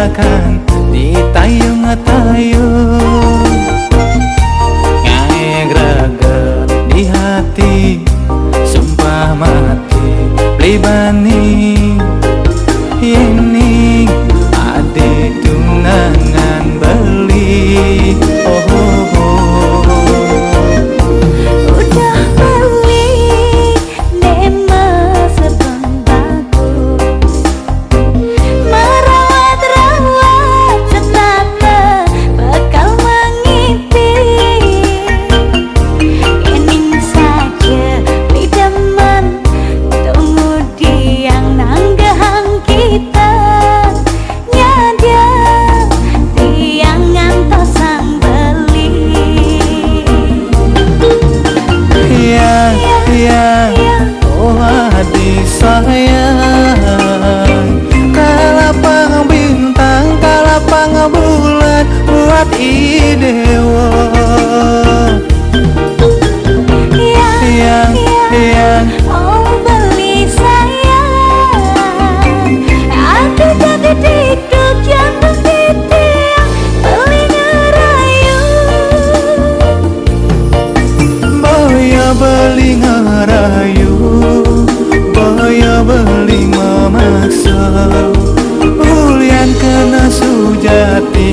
akan ditayung-tayung, ngae greget di hati, sumpah mati beli bani ini ade tunangan beli. Oh, oh, oh. Udah beli nema serban bagus, merawat-rawat senata bakal mengipin. Ingin saja lidaman tunggu diang nanggahang kita, nyada tiang ngantos sang beli. Oh adik sayang, kalapang bintang, kalapang bulan buat idewa. Yang Oh beli sayang, aku jadi dikduk jantung titik beli ngerayu. boya beli ngerayu, boya beli memaksa, ulian kena sujati.